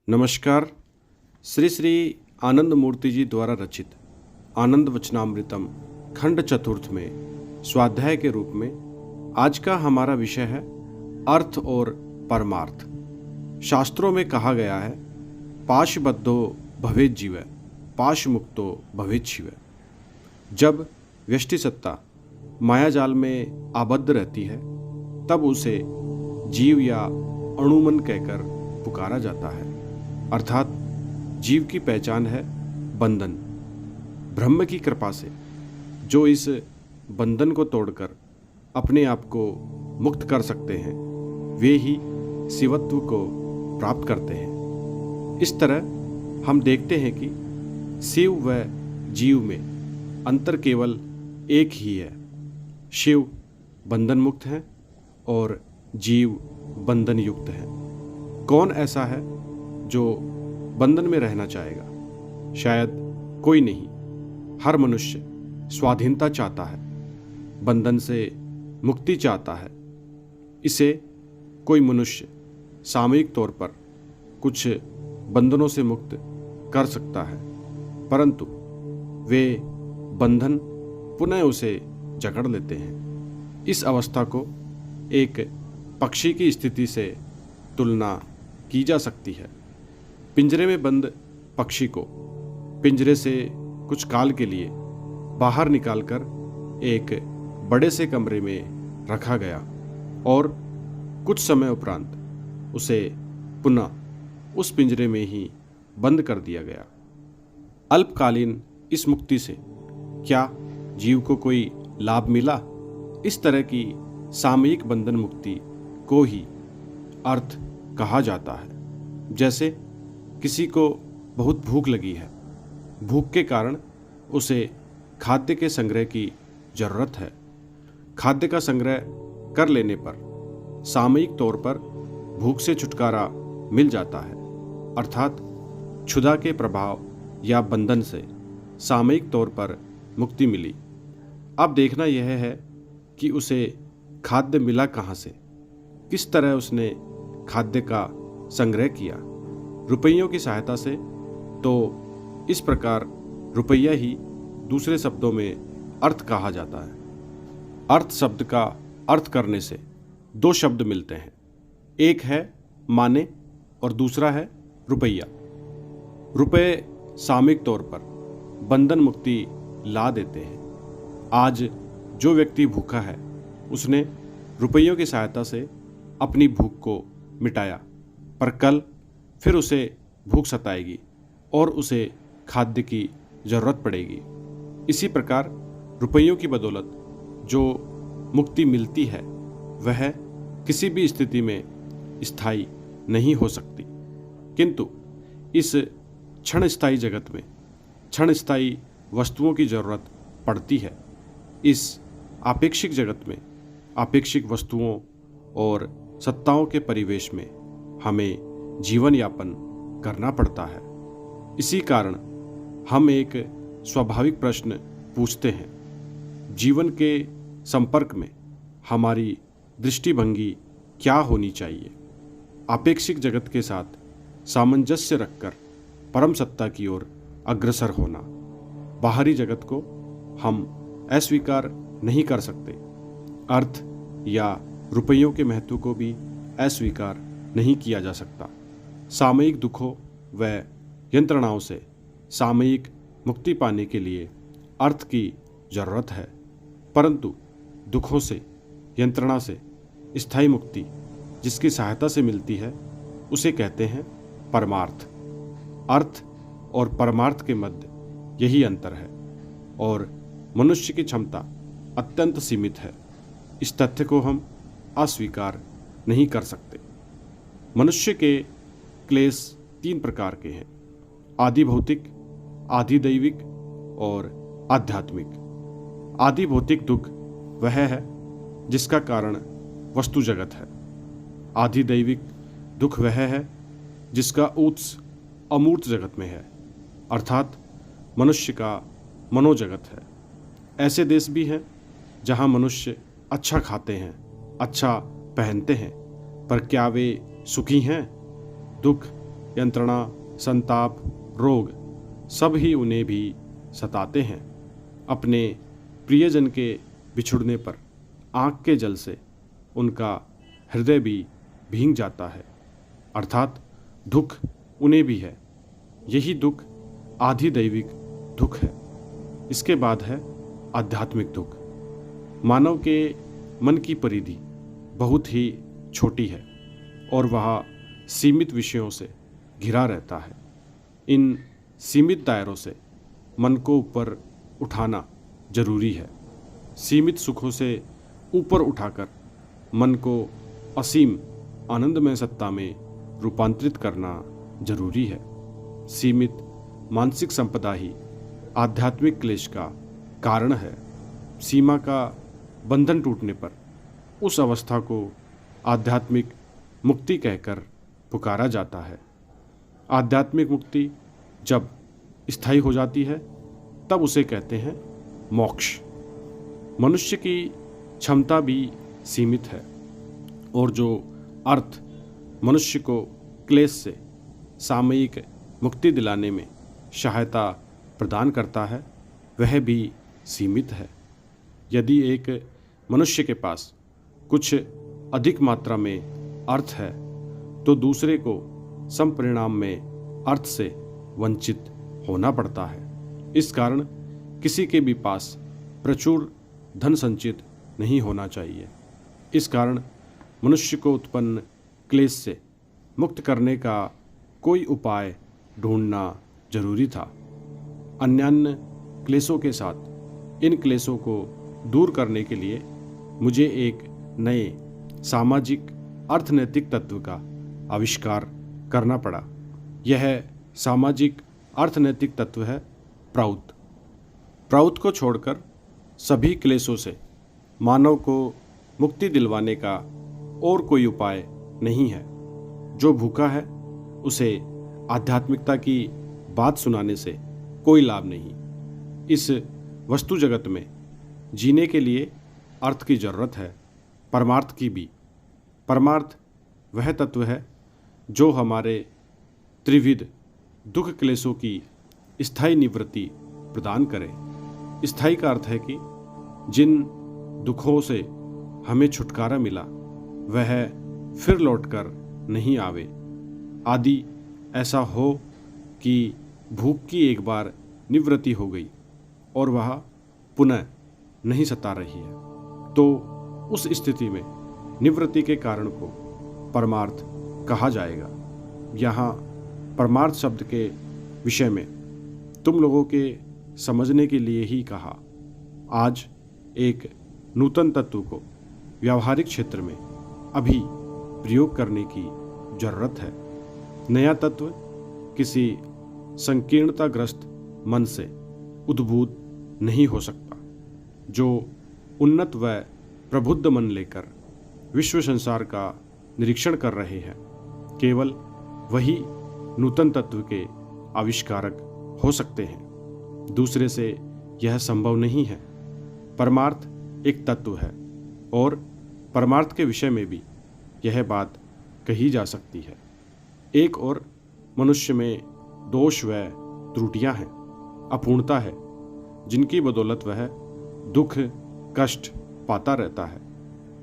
नमस्कार। श्री श्री आनंद मूर्ति जी द्वारा रचित आनंद वचनामृतम खंड चतुर्थ में स्वाध्याय के रूप में आज का हमारा विषय है अर्थ और परमार्थ। शास्त्रों में कहा गया है, पाशबद्धो भवेत् जीव, पाश मुक्तो भवेत् शिव। जब व्यष्टि सत्ता मायाजाल में आबद्ध रहती है तब उसे जीव या अणुमन कहकर पुकारा जाता है। अर्थात जीव की पहचान है बंधन। ब्रह्म की कृपा से जो इस बंधन को तोड़कर अपने आप को मुक्त कर सकते हैं वे ही शिवत्व को प्राप्त करते हैं। इस तरह हम देखते हैं कि शिव व जीव में अंतर केवल एक ही है। शिव बंधन मुक्त हैं और जीव बंधन युक्त है। कौन ऐसा है जो बंधन में रहना चाहेगा? शायद कोई नहीं। हर मनुष्य स्वाधीनता चाहता है, बंधन से मुक्ति चाहता है। इसे कोई मनुष्य सामयिक तौर पर कुछ बंधनों से मुक्त कर सकता है, परंतु वे बंधन पुनः उसे जकड़ लेते हैं। इस अवस्था को एक पक्षी की स्थिति से तुलना की जा सकती है। पिंजरे में बंद पक्षी को पिंजरे से कुछ काल के लिए बाहर निकालकर एक बड़े से कमरे में रखा गया और कुछ समय उपरांत उसे पुनः उस पिंजरे में ही बंद कर दिया गया। अल्पकालीन इस मुक्ति से क्या जीव को कोई लाभ मिला? इस तरह की सामयिक बंधन मुक्ति को ही अर्थ कहा जाता है। जैसे किसी को बहुत भूख लगी है, भूख के कारण उसे खाद्य के संग्रह की जरूरत है। खाद्य का संग्रह कर लेने पर सामयिक तौर पर भूख से छुटकारा मिल जाता है, अर्थात क्षुधा के प्रभाव या बंधन से सामयिक तौर पर मुक्ति मिली। अब देखना यह है कि उसे खाद्य मिला कहाँ से, किस तरह उसने खाद्य का संग्रह किया। रुपयों की सहायता से? तो इस प्रकार रुपया ही दूसरे शब्दों में अर्थ कहा जाता है। अर्थ शब्द का अर्थ करने से दो शब्द मिलते हैं, एक है माने और दूसरा है रुपया। रुपये सामयिक तौर पर बंधन मुक्ति ला देते हैं। आज जो व्यक्ति भूखा है उसने रुपयों की सहायता से अपनी भूख को मिटाया, पर कल फिर उसे भूख सताएगी और उसे खाद्य की जरूरत पड़ेगी। इसी प्रकार रुपयों की बदौलत जो मुक्ति मिलती है वह किसी भी स्थिति में स्थायी नहीं हो सकती, किंतु इस क्षण स्थायी जगत में क्षण स्थायी वस्तुओं की जरूरत पड़ती है। इस आपेक्षिक जगत में आपेक्षिक वस्तुओं और सत्ताओं के परिवेश में हमें जीवन यापन करना पड़ता है। इसी कारण हम एक स्वाभाविक प्रश्न पूछते हैं, जीवन के संपर्क में हमारी दृष्टिभंगी क्या होनी चाहिए? आपेक्षिक जगत के साथ सामंजस्य रखकर परम सत्ता की ओर अग्रसर होना। बाहरी जगत को हम अस्वीकार नहीं कर सकते, अर्थ या रुपयों के महत्व को भी अस्वीकार नहीं किया जा सकता। सामयिक दुखों व यंत्रणाओं से सामयिक मुक्ति पाने के लिए अर्थ की जरूरत है, परंतु दुखों से यंत्रणा से स्थायी मुक्ति जिसकी सहायता से मिलती है उसे कहते हैं परमार्थ। अर्थ और परमार्थ के मध्य यही अंतर है और मनुष्य की क्षमता अत्यंत सीमित है। इस तथ्य को हम अस्वीकार नहीं कर सकते। मनुष्य के क्लेश तीन प्रकार के हैं, आदि भौतिक, आदि दैविक और आध्यात्मिक। आदि भौतिक दुख वह है जिसका कारण वस्तु जगत है। आदि दैविक दुख वह है जिसका उत्स अमूर्त जगत में है, अर्थात मनुष्य का मनोजगत है। ऐसे देश भी हैं जहां मनुष्य अच्छा खाते हैं, अच्छा पहनते हैं, पर क्या वे सुखी हैं? दुख यंत्रणा, संताप, रोग सब ही उन्हें भी सताते हैं। अपने प्रियजन के बिछुड़ने पर आँख के जल से उनका हृदय भी भींग जाता है, अर्थात दुख उन्हें भी है। यही दुख आधिदैविक दुख है। इसके बाद है आध्यात्मिक दुख। मानव के मन की परिधि बहुत ही छोटी है और वह सीमित विषयों से घिरा रहता है। इन सीमित दायरों से मन को ऊपर उठाना जरूरी है। सीमित सुखों से ऊपर उठाकर मन को असीम आनंदमय सत्ता में रूपांतरित करना जरूरी है। सीमित मानसिक संपदा ही आध्यात्मिक क्लेश का कारण है। सीमा का बंधन टूटने पर उस अवस्था को आध्यात्मिक मुक्ति कहकर पुकारा जाता है। आध्यात्मिक मुक्ति जब स्थायी हो जाती है तब उसे कहते हैं मोक्ष। मनुष्य की क्षमता भी सीमित है और जो अर्थ मनुष्य को क्लेश से सामयिक मुक्ति दिलाने में सहायता प्रदान करता है वह भी सीमित है। यदि एक मनुष्य के पास कुछ अधिक मात्रा में अर्थ है तो दूसरे को सम परिणाम में अर्थ से वंचित होना पड़ता है। इस कारण किसी के भी पास प्रचुर धन संचित नहीं होना चाहिए। इस कारण मनुष्य को उत्पन्न क्लेश से मुक्त करने का कोई उपाय ढूंढना जरूरी था। अन्यान्य क्लेशों के साथ इन क्लेशों को दूर करने के लिए मुझे एक नए सामाजिक अर्थनैतिक तत्व का आविष्कार करना पड़ा। यह सामाजिक अर्थनैतिक तत्व है प्राउत। प्राउत को छोड़कर सभी क्लेशों से मानव को मुक्ति दिलवाने का और कोई उपाय नहीं है। जो भूखा है उसे आध्यात्मिकता की बात सुनाने से कोई लाभ नहीं। इस वस्तु जगत में जीने के लिए अर्थ की जरूरत है, परमार्थ की भी। परमार्थ वह तत्व है जो हमारे त्रिविध दुख क्लेशों की स्थायी निवृत्ति प्रदान करे। स्थायी का अर्थ है कि जिन दुखों से हमें छुटकारा मिला वह फिर लौटकर नहीं आवे। आदि ऐसा हो कि भूख की एक बार निवृत्ति हो गई और वह पुनः नहीं सता रही है, तो उस स्थिति में निवृत्ति के कारण को परमार्थ कहा जाएगा। यहाँ परमार्थ शब्द के विषय में तुम लोगों के समझने के लिए ही कहा। आज एक नूतन तत्व को व्यावहारिक क्षेत्र में अभी प्रयोग करने की जरूरत है। नया तत्व किसी संकीर्णताग्रस्त मन से उद्भूत नहीं हो सकता। जो उन्नत व प्रबुद्ध मन लेकर विश्व संसार का निरीक्षण कर रहे हैं, केवल वही नूतन तत्व के आविष्कारक हो सकते हैं। दूसरे से यह संभव नहीं है। परमार्थ एक तत्व है और परमार्थ के विषय में भी यह बात कही जा सकती है। एक और मनुष्य में दोष व त्रुटियां हैं, अपूर्णता है, जिनकी बदौलत वह दुख कष्ट पाता रहता है,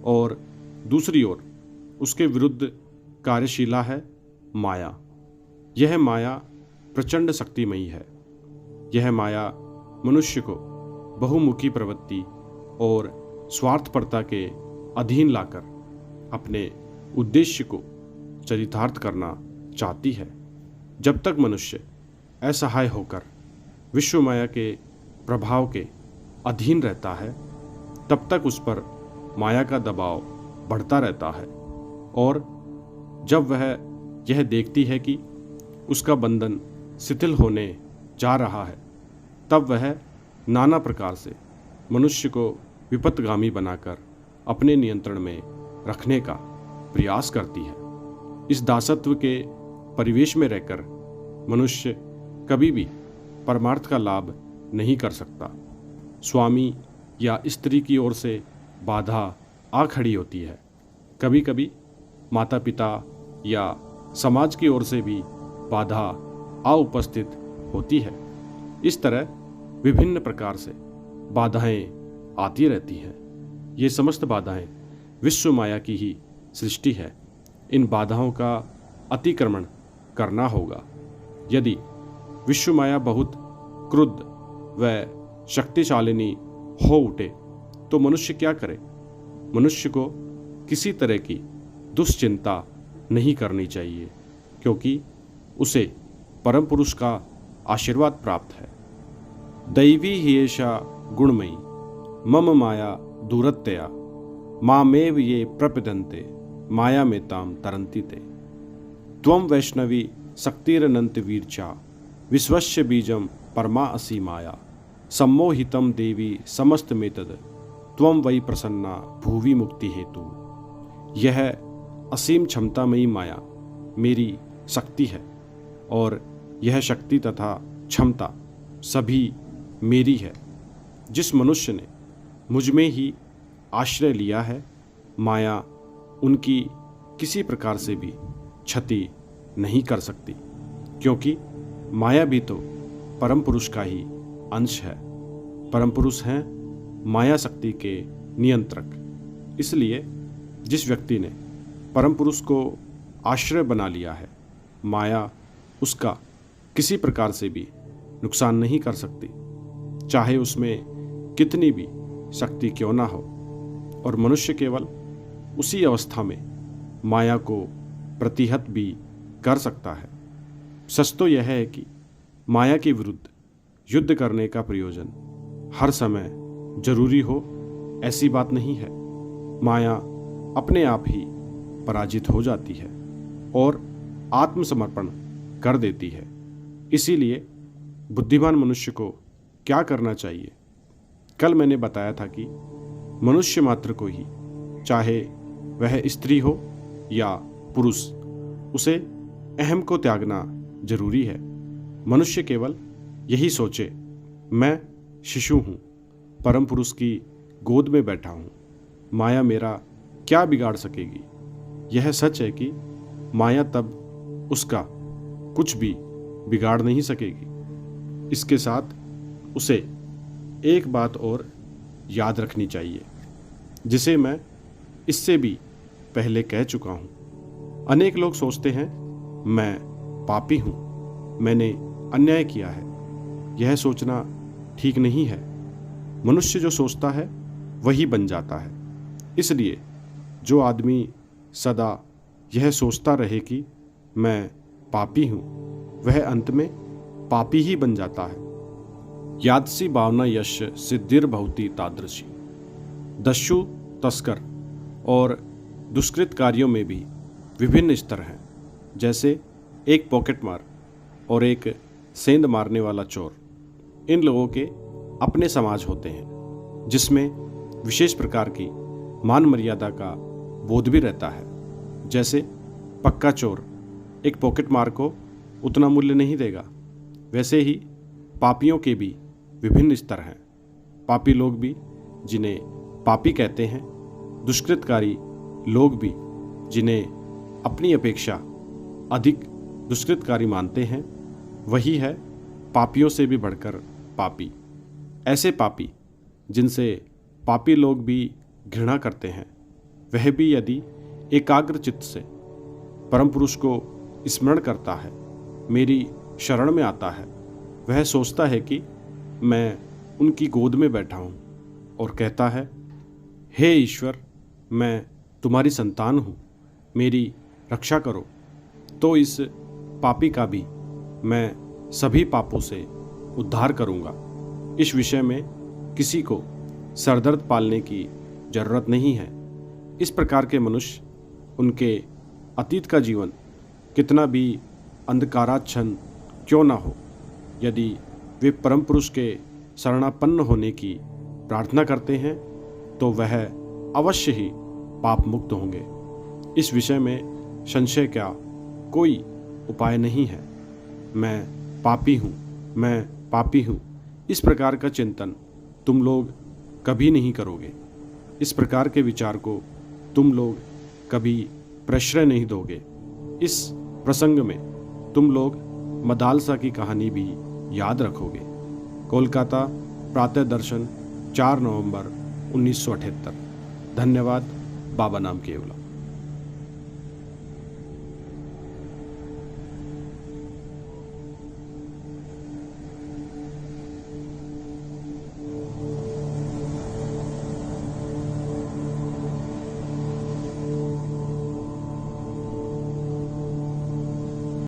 और दूसरी ओर उसके विरुद्ध कार्यशीला है माया। यह माया प्रचंड शक्तिमयी है। यह माया मनुष्य को बहुमुखी प्रवृत्ति और स्वार्थपरता के अधीन लाकर अपने उद्देश्य को चरितार्थ करना चाहती है। जब तक मनुष्य असहाय होकर विश्व माया के प्रभाव के अधीन रहता है, तब तक उस पर माया का दबाव बढ़ता रहता है, और जब वह यह देखती है कि उसका बंधन शिथिल होने जा रहा है, तब वह नाना प्रकार से मनुष्य को विपथगामी बनाकर अपने नियंत्रण में रखने का प्रयास करती है। इस दासत्व के परिवेश में रहकर मनुष्य कभी भी परमार्थ का लाभ नहीं कर सकता। स्वामी या स्त्री की ओर से बाधा आ खड़ी होती है। कभी कभी माता पिता या समाज की ओर से भी बाधा अनुपस्थित होती है। इस तरह विभिन्न प्रकार से बाधाएं आती रहती हैं। ये समस्त बाधाएं विश्व माया की ही सृष्टि है। इन बाधाओं का अतिक्रमण करना होगा। यदि विश्व माया बहुत क्रुद्ध व शक्तिशालिनी हो उठे तो मनुष्य क्या करे? मनुष्य को किसी तरह की दुश्चिंता नहीं करनी चाहिए, क्योंकि उसे परम पुरुष का आशीर्वाद प्राप्त है। दैवी ह्येषा गुणमयी मम माया दूरत्या मामेव ये प्रपद्यन्ते माया में ताम तरन्ति ते। त्वं वैष्णवी शक्तिरनंत वीर्चा विश्वस्य बीजम परमा असि माया सम्मोहितम देवी समस्तमेतद त्वं वै प्रसन्ना भुवि मुक्ति हेतु। यह असीम क्षमतामयी माया मेरी शक्ति है और यह शक्ति तथा क्षमता सभी मेरी है। जिस मनुष्य ने मुझ में ही आश्रय लिया है, माया उनकी किसी प्रकार से भी क्षति नहीं कर सकती, क्योंकि माया भी तो परम पुरुष का ही अंश है। परम पुरुष हैं माया शक्ति के नियंत्रक। इसलिए जिस व्यक्ति ने परम पुरुष को आश्रय बना लिया है, माया उसका किसी प्रकार से भी नुकसान नहीं कर सकती, चाहे उसमें कितनी भी शक्ति क्यों ना हो। और मनुष्य केवल उसी अवस्था में माया को प्रतिहत भी कर सकता है। सच तो यह है कि माया के विरुद्ध युद्ध करने का प्रयोजन हर समय जरूरी हो, ऐसी बात नहीं है। माया अपने आप ही पराजित हो जाती है और आत्मसमर्पण कर देती है। इसीलिए बुद्धिमान मनुष्य को क्या करना चाहिए? कल मैंने बताया था कि मनुष्य मात्र को ही, चाहे वह स्त्री हो या पुरुष, उसे अहम को त्यागना जरूरी है। मनुष्य केवल यही सोचे, मैं शिशु हूँ, परम पुरुष की गोद में बैठा हूँ, माया मेरा क्या बिगाड़ सकेगी। यह सच है कि माया तब उसका कुछ भी बिगाड़ नहीं सकेगी। इसके साथ उसे एक बात और याद रखनी चाहिए, जिसे मैं इससे भी पहले कह चुका हूँ। अनेक लोग सोचते हैं मैं पापी हूँ, मैंने अन्याय किया है। यह सोचना ठीक नहीं है। मनुष्य जो सोचता है वही बन जाता है। इसलिए जो आदमी सदा यह सोचता रहे कि मैं पापी हूँ, वह अंत में पापी ही बन जाता है। यादसी भावना यश सिद्धिर भवति तादृशी। दस्यु तस्कर और दुष्कृत कार्यों में भी विभिन्न स्तर हैं। जैसे एक पॉकेट मार और एक सेंध मारने वाला चोर, इन लोगों के अपने समाज होते हैं, जिसमें विशेष प्रकार की मान मर्यादा का बोध भी रहता है। जैसे पक्का चोर एक पॉकेट मार को उतना मूल्य नहीं देगा, वैसे ही पापियों के भी विभिन्न स्तर हैं। पापी लोग भी, जिन्हें पापी कहते हैं, दुष्कृतकारी लोग भी, जिन्हें अपनी अपेक्षा अधिक दुष्कृतकारी मानते हैं, वही है पापियों से भी बढ़कर पापी। ऐसे पापी जिनसे पापी लोग भी घृणा करते हैं, वह भी यदि एकाग्र चित्त से परम पुरुष को स्मरण करता है, मेरी शरण में आता है, वह सोचता है कि मैं उनकी गोद में बैठा हूँ और कहता है, हे ईश्वर, मैं तुम्हारी संतान हूँ, मेरी रक्षा करो, तो इस पापी का भी मैं सभी पापों से उद्धार करूँगा। इस विषय में किसी को सरदर्द पालने की जरूरत नहीं है। इस प्रकार के मनुष्य, उनके अतीत का जीवन कितना भी अंधकाराच्छन्न क्यों ना हो, यदि वे परम पुरुष के शरणापन्न होने की प्रार्थना करते हैं, तो वह अवश्य ही पाप मुक्त होंगे। इस विषय में संशय का कोई उपाय नहीं है। मैं पापी हूँ, मैं पापी हूँ, इस प्रकार का चिंतन तुम लोग कभी नहीं करोगे। इस प्रकार के विचार को तुम लोग कभी प्रश्रय नहीं दोगे। इस प्रसंग में तुम लोग मदालसा की कहानी भी याद रखोगे। कोलकाता, प्रातः दर्शन, 4 नवंबर 1978। धन्यवाद। बाबा नाम केवला।